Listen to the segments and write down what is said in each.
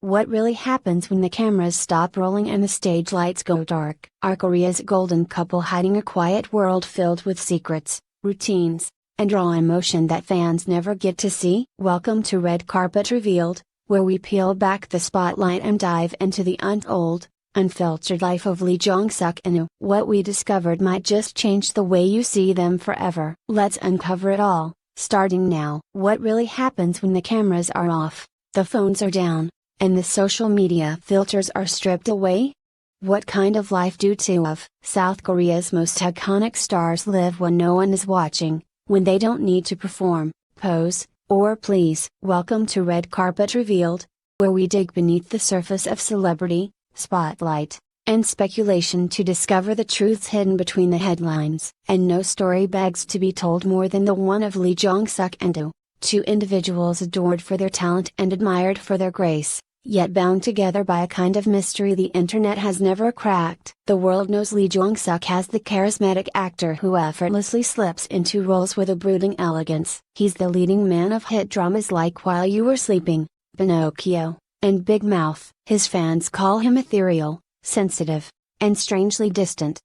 What really happens when the cameras stop rolling and the stage lights go dark? Are Korea's golden couple hiding a quiet world filled with secrets, routines, and raw emotion that fans never get to see? Welcome to Red Carpet Revealed, where we peel back the spotlight and dive into the untold, unfiltered life of Lee Jong Suk and what we discovered might just change the way you see them forever. Let's uncover it all, starting now. What really happens when the cameras are off, the phones are down, and the social media filters are stripped away? What kind of life do two of South Korea's most iconic stars live when no one is watching, when they don't need to perform, pose, or please? Welcome to Red Carpet Revealed, where we dig beneath the surface of celebrity, spotlight, and speculation to discover the truths hidden between the headlines. And no story begs to be told more than the one of Lee Jong Suk and two individuals adored for their talent and admired for their grace, yet bound together by a kind of mystery the internet has never cracked. The world knows Lee Jong Suk as the charismatic actor who effortlessly slips into roles with a brooding elegance. He's the leading man of hit dramas like While You Were Sleeping, Pinocchio, and Big Mouth. His fans call him ethereal, sensitive, and strangely distant.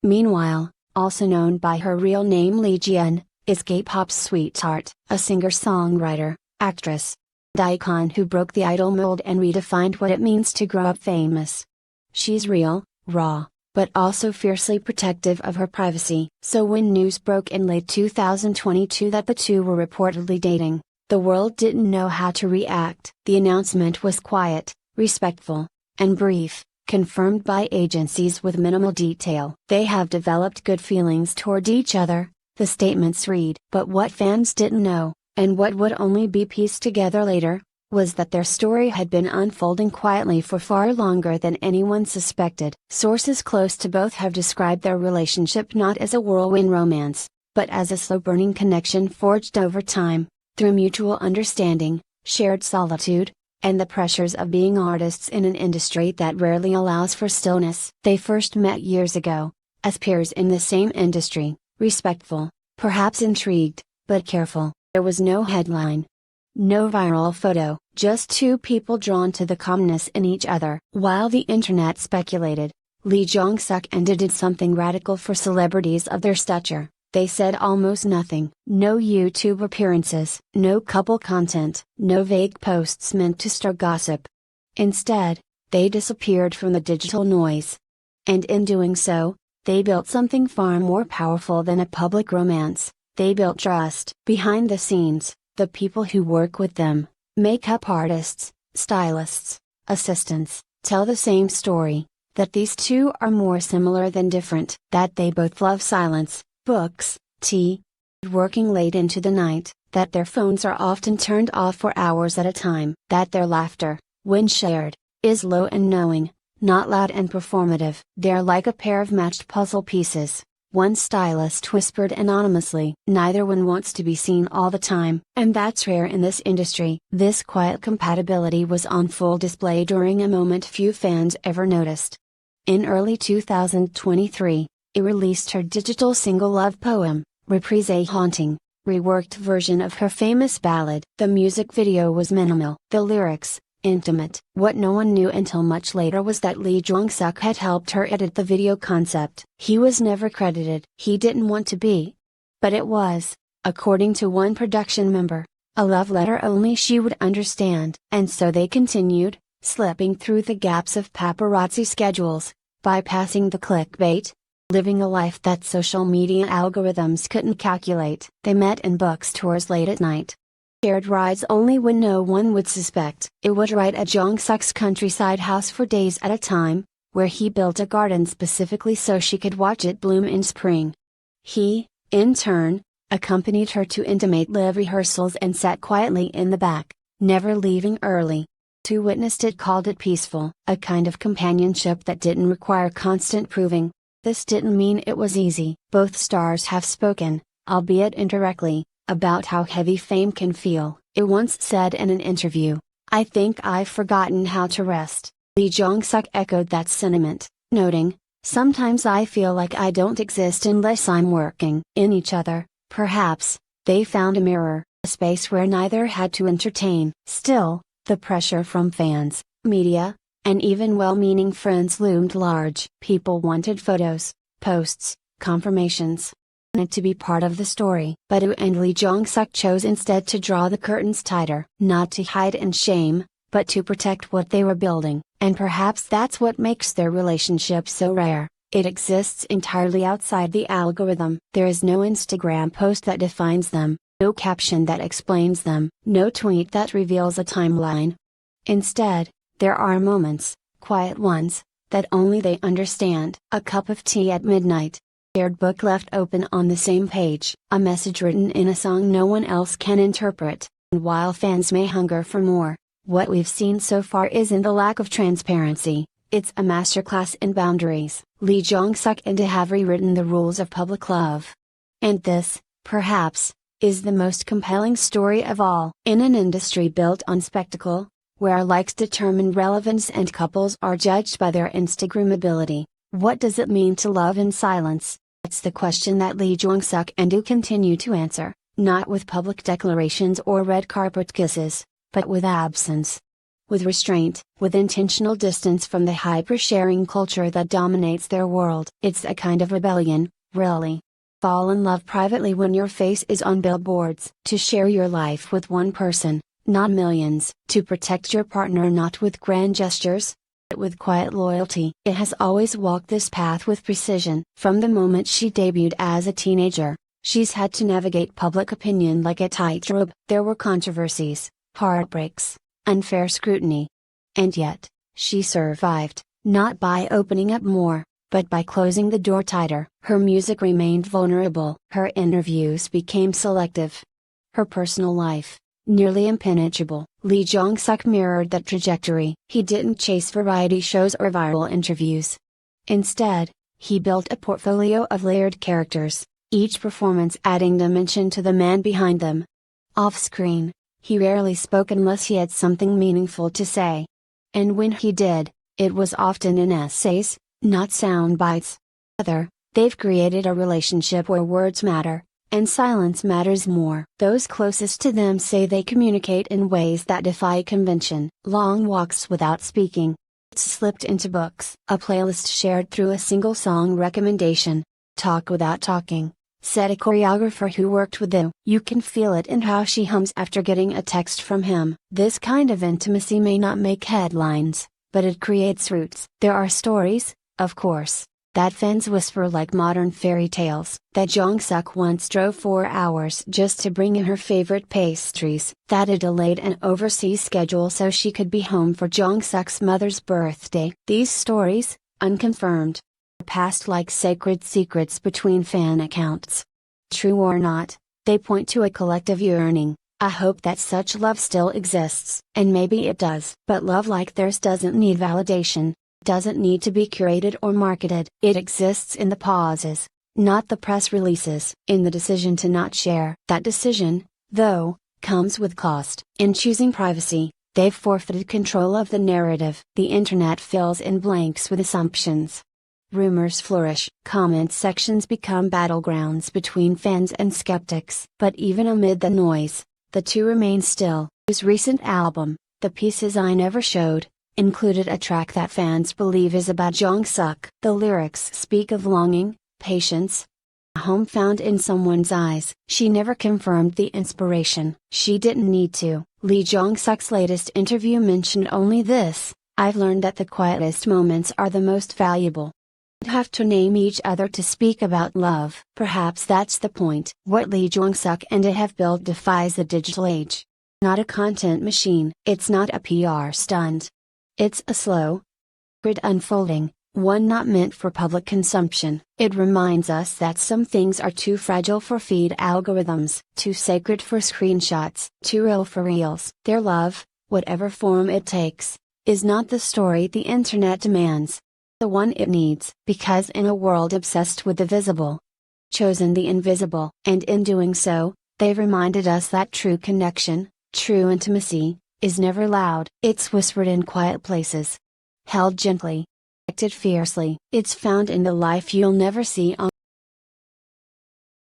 Meanwhile, also known by her real name Lee Jian, is K-pop's sweetheart, a singer-songwriter, actress, and icon who broke the idol mold and redefined what it means to grow up famous. She's real, raw, but also fiercely protective of her privacy. So when news broke in late 2022 that the two were reportedly dating, the world didn't know how to react. The announcement was quiet, respectful, and brief, confirmed by agencies with minimal detail. They have developed good feelings toward each other, the statements read. But what fans didn't know, and what would only be pieced together later, was that their story had been unfolding quietly for far longer than anyone suspected. Sources close to both have described their relationship not as a whirlwind romance, but as a slow-burning connection forged over time, through mutual understanding, shared solitude, and the pressures of being artists in an industry that rarely allows for stillness. They first met years ago, as peers in the same industry, respectful, perhaps intrigued, but careful. There was no headline, no viral photo, just two people drawn to the calmness in each other. While the internet speculated, Lee Jong Suk and did something radical for celebrities of their stature. They said almost nothing. No YouTube appearances, no couple content, no vague posts meant to stir gossip. Instead, they disappeared from the digital noise. And in doing so, they built something far more powerful than a public romance. They built trust. Behind the scenes, the people who work with them, makeup artists, stylists, assistants, tell the same story, that these two are more similar than different. That they both love silence, books, tea, working late into the night, that their phones are often turned off for hours at a time. That their laughter, when shared, is low and knowing, not loud and performative. They're like a pair of matched puzzle pieces. One stylist whispered anonymously. Neither one wants to be seen all the time. And that's rare in this industry. This quiet compatibility was on full display during a moment few fans ever noticed. In early 2023, it released her digital single Love Poem, reprise a haunting, reworked version of her famous ballad. The music video was minimal. The lyrics, intimate. What no one knew until much later was that Lee Jong Suk had helped her edit the video concept. He was never credited. He didn't want to be. But it was, according to one production member, a love letter only she would understand. And so they continued, slipping through the gaps of paparazzi schedules, bypassing the clickbait, living a life that social media algorithms couldn't calculate. They met in bookstores late at night. Shared rides only when no one would suspect. It would ride at Jong Suk's countryside house for days at a time, where he built a garden specifically so she could watch it bloom in spring. He, in turn, accompanied her to intimate live rehearsals and sat quietly in the back, never leaving early. Who witnessed it called it peaceful, a kind of companionship that didn't require constant proving. This didn't mean it was easy. Both stars have spoken, albeit indirectly, about how heavy fame can feel. It once said in an interview, "I think I've forgotten how to rest." Lee Jong Suk echoed that sentiment, noting, "Sometimes I feel like I don't exist unless I'm working." In each other, perhaps, they found a mirror, a space where neither had to entertain. Still, The pressure from fans, media, and even well-meaning friends loomed large. People wanted photos, posts, confirmations. Wanted to be part of the story. But Woo and Lee Jong Suk chose instead to draw the curtains tighter. Not to hide in shame, but to protect what they were building. And perhaps that's what makes their relationship so rare. It exists entirely outside the algorithm. There is no Instagram post that defines them, no caption that explains them, no tweet that reveals a timeline. Instead, there are moments, quiet ones, that only they understand. A cup of tea at midnight. Shared book left open on the same page. A message written in a song no one else can interpret. And while fans may hunger for more, what we've seen so far isn't the lack of transparency, it's a masterclass in boundaries. Lee Jong Suk and have rewritten the rules of public love. And this, perhaps, is the most compelling story of all. In an industry built on spectacle, where likes determine relevance and couples are judged by their Instagrammability, what does it mean to love in silence? That's the question that Lee Jong Suk and Woo continue to answer, not with public declarations or red carpet kisses, but with absence. With restraint, with intentional distance from the hyper-sharing culture that dominates their world. It's a kind of rebellion, really. Fall in love privately when your face is on billboards. To share your life with one person, not millions. To protect your partner not with grand gestures, but with quiet loyalty. It has always walked this path with precision. From the moment she debuted as a teenager, she's had to navigate public opinion like a tightrope. There were controversies, heartbreaks, unfair scrutiny. And yet, she survived, not by opening up more, but by closing the door tighter. Her music remained vulnerable. Her interviews became selective. Her personal life, nearly impenetrable. Lee Jong Suk mirrored that trajectory. He didn't chase variety shows or viral interviews. Instead, he built a portfolio of layered characters, each performance adding dimension to the man behind them. Off-screen, he rarely spoke unless he had something meaningful to say. And when he did, it was often in essays, not sound bites. Together, they've created a relationship where words matter, and silence matters more. Those closest to them say they communicate in ways that defy convention. Long walks without speaking. It's slipped into books. A playlist shared through a single song recommendation. Talk without talking. Said a choreographer who worked with Woo. You can feel it in how she hums after getting a text from him. This kind of intimacy may not make headlines, but it creates roots. There are stories, of course, that fans whisper like modern fairy tales. That Jong Suk once drove 4 hours just to bring in her favorite pastries. That it delayed an overseas schedule so she could be home for Jong Suk's mother's birthday. These stories, unconfirmed, passed like sacred secrets between fan accounts. True or not, they point to a collective yearning, a hope that such love still exists. And maybe it does. But love like theirs doesn't need validation, doesn't need to be curated or marketed. It exists in the pauses, not the press releases. In the decision to not share. That decision, though, comes with cost. In choosing privacy, they've forfeited control of the narrative. The internet fills in blanks with assumptions. Rumors flourish. Comment sections become battlegrounds between fans and skeptics. But even amid the noise, the two remain still. His recent album, The Pieces I Never Showed, included a track that fans believe is about Jong Suk. The lyrics speak of longing, patience, a home found in someone's eyes. She never confirmed the inspiration. She didn't need to. Lee Jong Suk's latest interview mentioned only this: I've learned that the quietest moments are the most valuable. Have to name each other to speak about love. Perhaps that's the point. What Lee Jong Suk and I have built defies the digital age. Not a content machine. It's not a PR stunt. It's a slow, grid unfolding, one not meant for public consumption. It reminds us that some things are too fragile for feed algorithms, too sacred for screenshots, too real for reels. Their love, whatever form it takes, is not the story the internet demands. The one it needs. Because in a world obsessed with the visible, chosen the invisible. And in doing so, they've reminded us that true connection, true intimacy, is never loud. It's whispered in quiet places. Held gently. Acted fiercely. It's found in the life you'll never see on